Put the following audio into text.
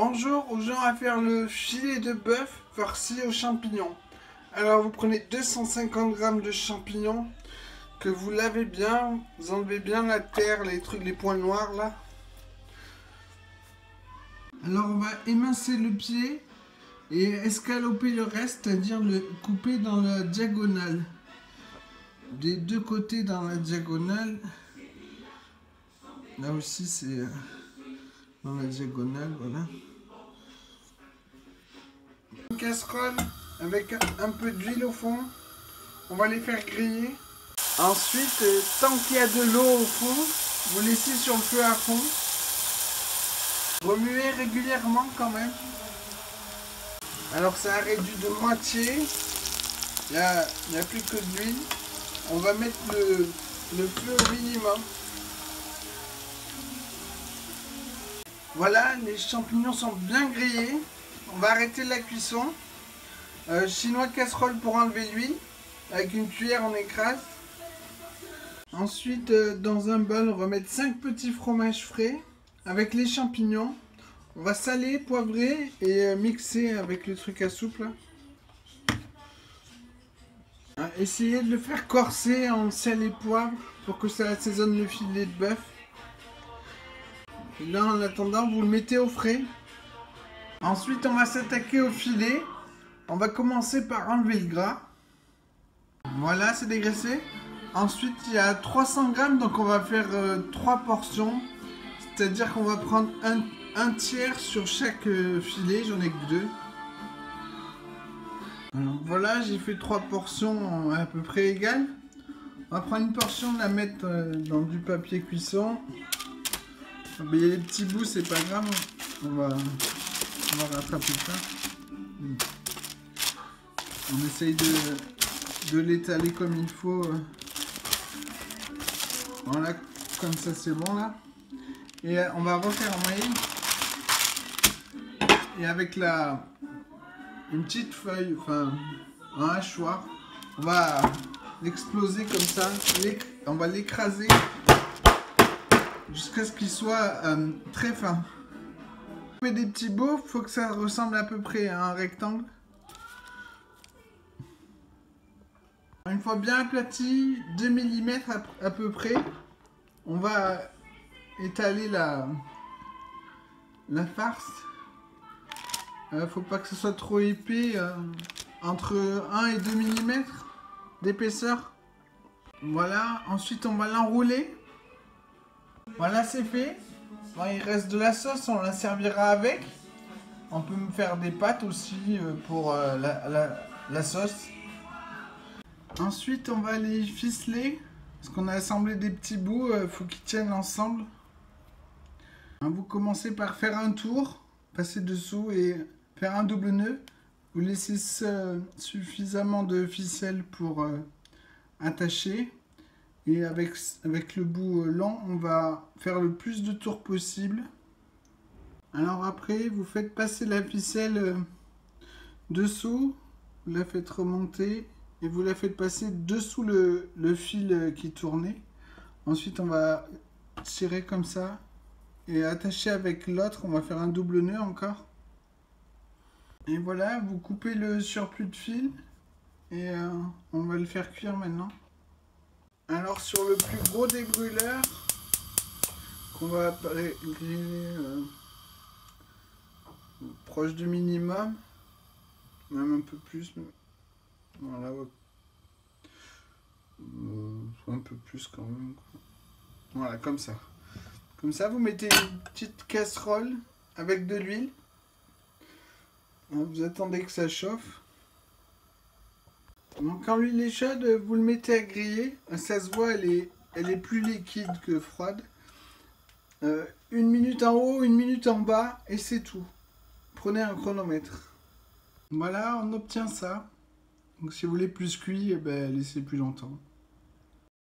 Bonjour aux gens à faire le filet de bœuf farci aux champignons. Alors vous prenez 250 g de champignons que vous lavez bien, vous enlevez bien la terre, les trucs, les points noirs là. Alors on va émincer le pied et escaloper le reste, c'est-à-dire le couper dans la diagonale. Des deux côtés dans la diagonale. Là aussi c'est dans la diagonale, voilà. Une casserole avec un peu d'huile au fond. On va les faire griller. Ensuite, tant qu'il y a de l'eau au fond, vous laissez sur le feu à fond. Remuez régulièrement quand même. Alors ça a réduit de moitié. Il n'y a plus que de l'huile. On va mettre le feu au minimum. Voilà, les champignons sont bien grillés. On va arrêter la cuisson. Chinois casserole pour enlever l'huile. Avec une cuillère, on écrase. Ensuite, dans un bol, on va mettre 5 petits fromages frais avec les champignons. On va saler, poivrer et mixer avec le truc à soupe. Essayez de le faire corser en sel et poivre pour que ça assaisonne le filet de bœuf. Et là, en attendant, vous le mettez au frais. Ensuite, on va s'attaquer au filet. On va commencer par enlever le gras. Voilà, c'est dégraissé. Ensuite, il y a 300 g, donc on va faire 3 portions. C'est-à-dire qu'on va prendre un tiers sur chaque filet. J'en ai que 2. Alors, voilà, j'ai fait 3 portions à peu près égales. On va prendre une portion, la mettre dans du papier cuisson. Il y a les petits bouts, c'est pas grave. On va rattraper ça. On essaye de l'étaler comme il faut. Voilà, comme ça c'est bon là. Et on va refaire en moyenne. Et avec une petite feuille, enfin un hachoir, on va l'exploser comme ça. On va l'écraser jusqu'à ce qu'il soit très fin. On met des petits bouts, il faut que ça ressemble à peu près à un rectangle. Une fois bien aplati, 2 mm à peu près, on va étaler la farce. Faut pas que ce soit trop épais, entre 1 et 2 mm d'épaisseur. Voilà, ensuite on va l'enrouler. Voilà, c'est fait. Bon, il reste de la sauce, on la servira avec. On peut me faire des pâtes aussi pour la sauce. Ensuite, on va les ficeler. Parce qu'on a assemblé des petits bouts, faut qu'ils tiennent ensemble. Vous commencez par faire un tour, passer dessous et faire un double nœud. Vous laissez suffisamment de ficelle pour attacher. Et avec le bout long, on va faire le plus de tours possible. Alors après, vous faites passer la ficelle dessous, vous la faites remonter et vous la faites passer dessous le fil qui tournait. Ensuite, on va tirer comme ça et attacher avec l'autre. On va faire un double nœud encore. Et voilà, vous coupez le surplus de fil et on va le faire cuire maintenant. Alors sur le plus gros des brûleurs, qu'on va griller proche du minimum, même un peu plus, voilà, un peu plus quand même. Voilà, comme ça. Comme ça, vous mettez une petite casserole avec de l'huile. Vous attendez que ça chauffe. Donc quand l'huile est chaude, vous le mettez à griller. Ça se voit, elle est plus liquide que froide. 1 minute en haut, 1 minute en bas, et c'est tout. Prenez un chronomètre. Voilà, on obtient ça. Donc si vous voulez plus cuit, laissez plus longtemps.